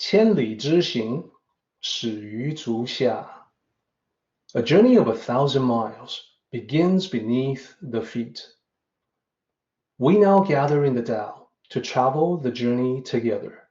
千里之行，始于足下. A journey of 1,000 miles begins beneath the feet. We now gather in the Tao to travel the journey together.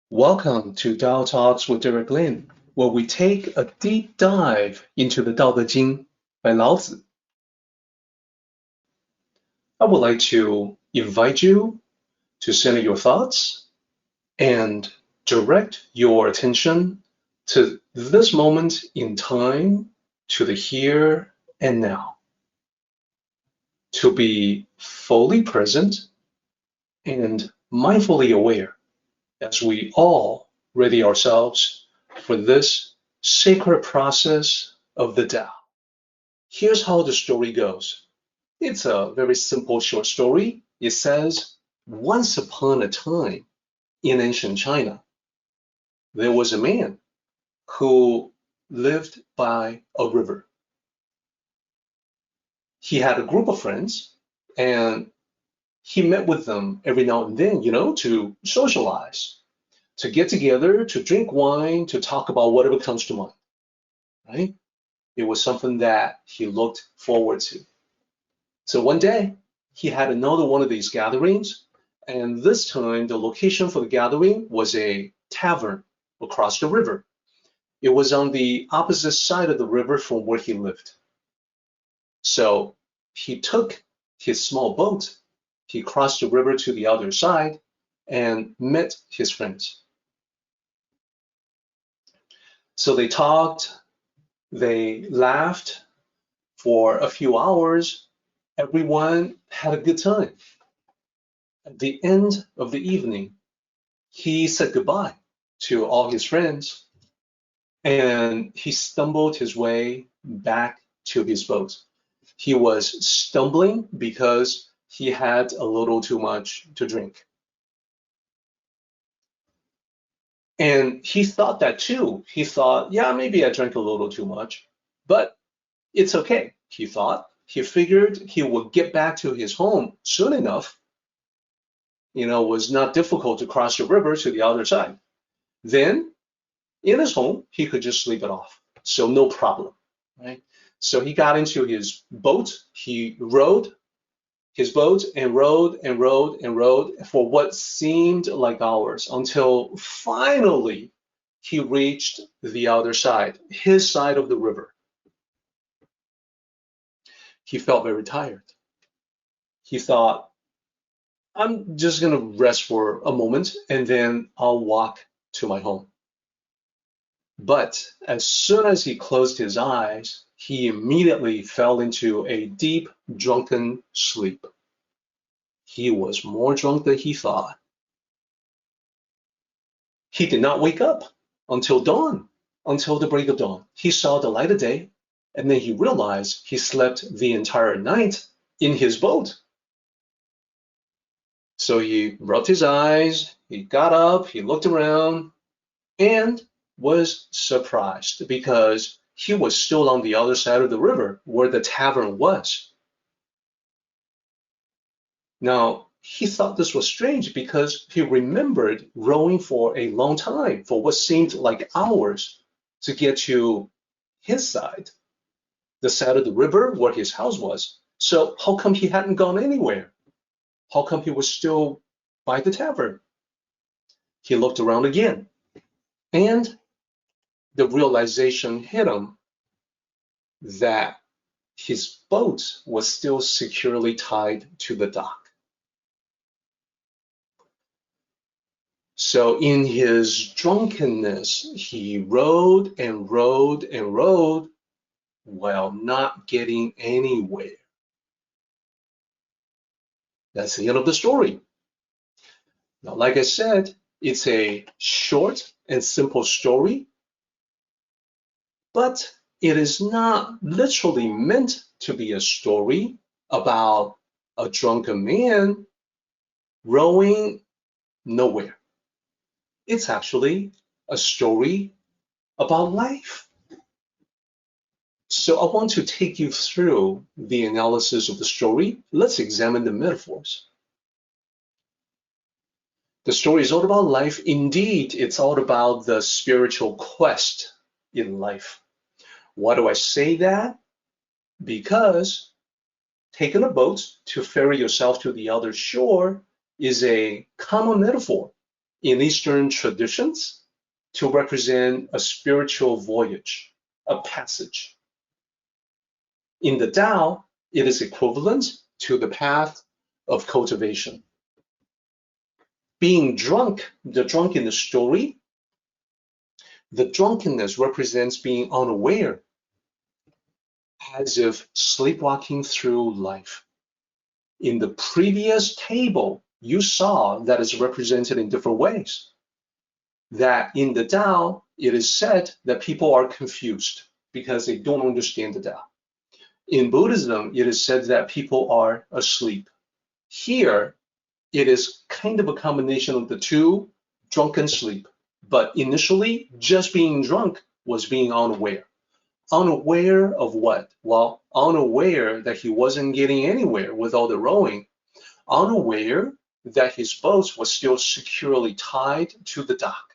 Welcome to Tao Talks with Derek Lin, where we take a deep dive into the Daodejing by Lao Zi. I would like to invite you to center your thoughts and direct your attention to this moment in time, to the here and now. To be fully present and mindfully aware as we all ready ourselves for this sacred process of the Tao. Here's how the story goes. It's a very simple short story. It says, once upon a time in ancient China, there was a man who lived by a river. He had a group of friends and he met with them every now and then, to socialize, to get together, to drink wine, to talk about whatever comes to mind, right? It was something that he looked forward to. So one day, he had another one of these gatherings, and this time the location for the gathering was a tavern across the river. It was on the opposite side of the river from where he lived. So he took his small boat, he crossed the river to the other side and met his friends. So they talked, they laughed for a few hours. Everyone had a good time. At the end of the evening, he said goodbye to all his friends and he stumbled his way back to his boat. He was stumbling because he had a little too much to drink. And he thought that too. He thought, yeah, maybe I drank a little too much, but it's okay, he thought. He figured he would get back to his home soon enough. It was not difficult to cross the river to the other side. Then in his home, he could just sleep it off. So no problem, right? So he got into his boat. He rowed his boat and rowed and rowed and rowed for what seemed like hours until finally he reached the other side, his side of the river. He felt very tired. He thought, I'm just going to rest for a moment and then I'll walk to my home. But as soon as he closed his eyes, he immediately fell into a deep, drunken sleep. He was more drunk than he thought. He did not wake up until dawn, until the break of dawn. He saw the light of day, and then he realized he slept the entire night in his boat. So he rubbed his eyes, he got up, he looked around, and was surprised because he was still on the other side of the river where the tavern was. Now, he thought this was strange because he remembered rowing for a long time, for what seemed like hours, to get to his side, the side of the river where his house was. So how come he hadn't gone anywhere? How come he was still by the tavern? He looked around again, and the realization hit him that his boat was still securely tied to the dock. So in his drunkenness, he rowed and rowed and rowed while not getting anywhere. That's the end of the story. Now, like I said, it's a short and simple story, but it is not literally meant to be a story about a drunken man rowing nowhere. It's actually a story about life. So I want to take you through the analysis of the story. Let's examine the metaphors. The story is all about life. Indeed, it's all about the spiritual quest in life. Why do I say that? Because taking a boat to ferry yourself to the other shore is a common metaphor in Eastern traditions to represent a spiritual voyage, a passage. In the Tao, it is equivalent to the path of cultivation. Being drunk, the drunk in the story, the drunkenness represents being unaware, as if sleepwalking through life. In the previous table, you saw that is represented in different ways. That in the Tao, it is said that people are confused because they don't understand the Tao. In Buddhism, it is said that people are asleep. Here, it is kind of a combination of the two, drunken sleep. But initially, just being drunk was being unaware. Unaware of what? Well, unaware that he wasn't getting anywhere with all the rowing. Unaware that his boat was still securely tied to the dock.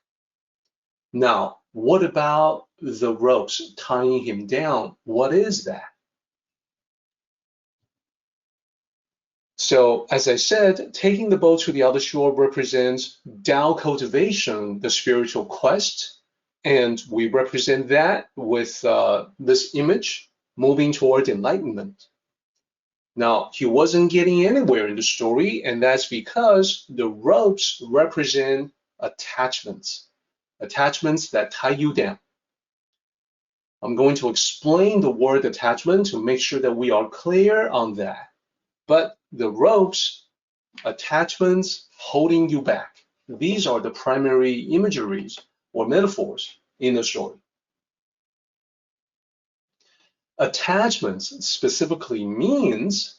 Now, what about the ropes tying him down? What is that? So, as I said, taking the boat to the other shore represents Tao cultivation, the spiritual quest, and we represent that with this image moving toward enlightenment. Now, he wasn't getting anywhere in the story, and that's because the ropes represent attachments, attachments that tie you down. I'm going to explain the word attachment to make sure that we are clear on that. But the ropes, attachments holding you back, these are the primary imageries or metaphors in the story. Attachments specifically means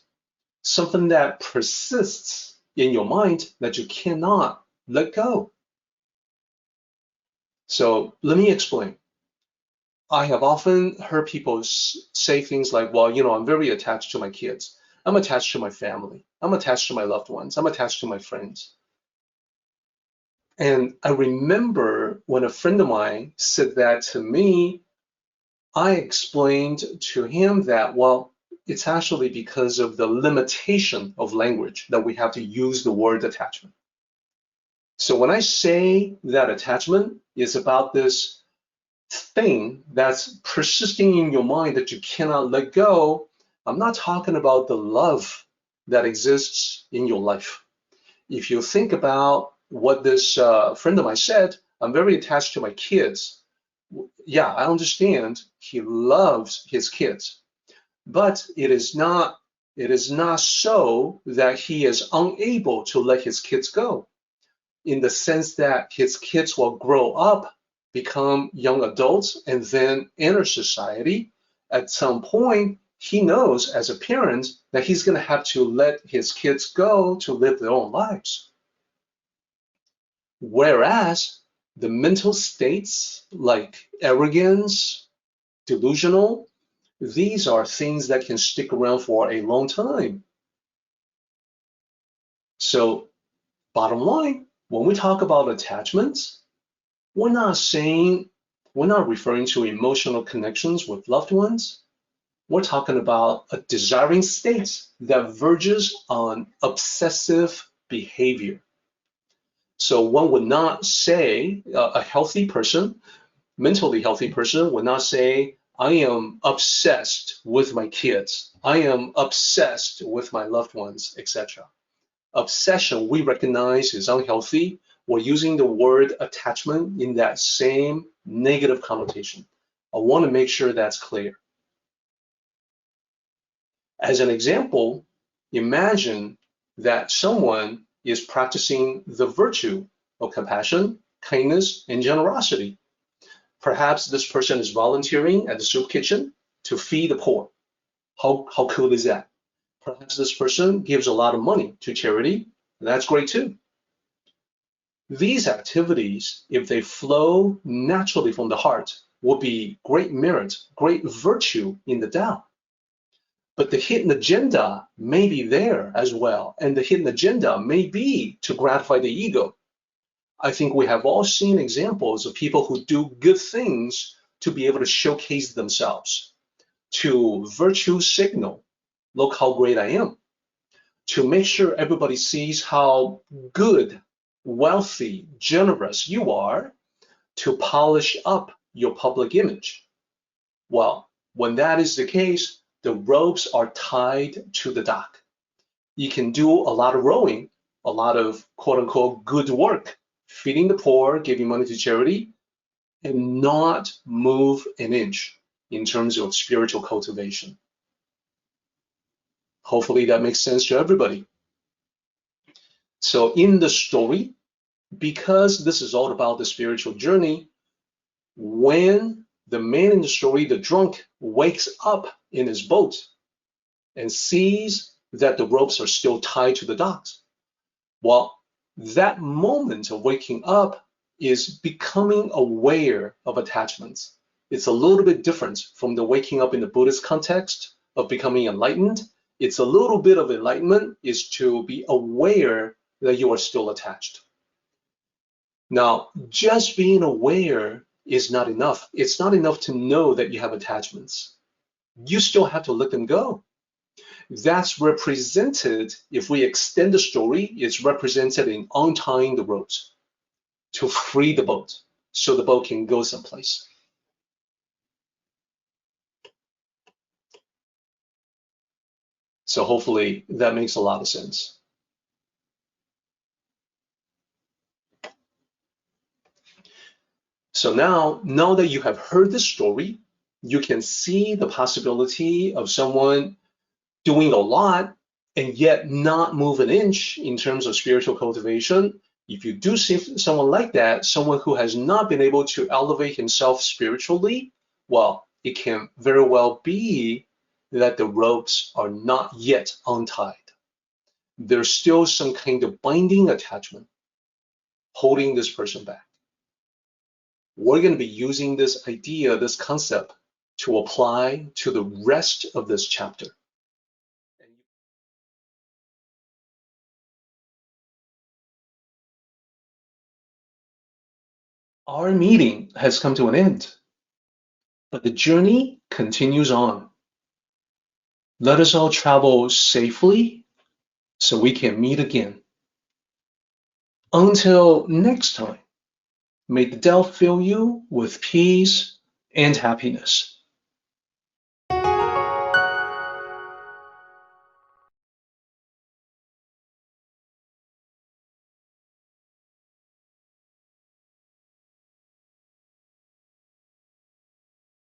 something that persists in your mind that you cannot let go. So let me explain. I have often heard people say things like, well, I'm very attached to my kids. I'm attached to my family. I'm attached to my loved ones. I'm attached to my friends. And I remember when a friend of mine said that to me, I explained to him that, well, it's actually because of the limitation of language that we have to use the word attachment. So when I say that attachment is about this thing that's persisting in your mind that you cannot let go, I'm not talking about the love that exists in your life. If you think about what this friend of mine said, I'm very attached to my kids. Yeah, I understand he loves his kids, but it is not so that he is unable to let his kids go, in the sense that his kids will grow up, become young adults, and then enter society. At some point, he knows as a parent that he's going to have to let his kids go to live their own lives. Whereas the mental states like arrogance, delusional, these are things that can stick around for a long time. So, bottom line, when we talk about attachments, we're not referring to emotional connections with loved ones. We're talking about a desiring state that verges on obsessive behavior. So one would not say, a healthy person, mentally healthy person would not say, I am obsessed with my kids. I am obsessed with my loved ones, etc. Obsession, we recognize, is unhealthy. We're using the word attachment in that same negative connotation. I want to make sure that's clear. As an example, imagine that someone is practicing the virtue of compassion, kindness, and generosity. Perhaps this person is volunteering at the soup kitchen to feed the poor. How cool is that? Perhaps this person gives a lot of money to charity. That's great too. These activities, if they flow naturally from the heart, will be great merit, great virtue in the Tao. But the hidden agenda may be there as well, and the hidden agenda may be to gratify the ego. I think we have all seen examples of people who do good things to be able to showcase themselves, to virtue signal, look how great I am, to make sure everybody sees how good, wealthy, generous you are, to polish up your public image. Well, when that is the case, the ropes are tied to the dock. You can do a lot of rowing, a lot of quote unquote good work, feeding the poor, giving money to charity, and not move an inch in terms of spiritual cultivation. Hopefully that makes sense to everybody. So in the story, because this is all about the spiritual journey, when the man in the story, the drunk, wakes up in his boat and sees that the ropes are still tied to the docks, well, that moment of waking up is becoming aware of attachments. It's a little bit different from the waking up in the Buddhist context of becoming enlightened. It's a little bit of enlightenment is to be aware that you are still attached. Now, just being aware is not enough. It's not enough to know that you have attachments. You still have to let them go. That's represented, if we extend the story, it's represented in untying the ropes to free the boat so the boat can go someplace. So hopefully that makes a lot of sense. So now that you have heard the story, you can see the possibility of someone doing a lot and yet not move an inch in terms of spiritual cultivation. If you do see someone like that, someone who has not been able to elevate himself spiritually, well, it can very well be that the ropes are not yet untied. There's still some kind of binding attachment holding this person back. We're going to be using this idea, this concept, to apply to the rest of this chapter. Our meeting has come to an end, but the journey continues on. Let us all travel safely so we can meet again. Until next time, may the Tao fill you with peace and happiness.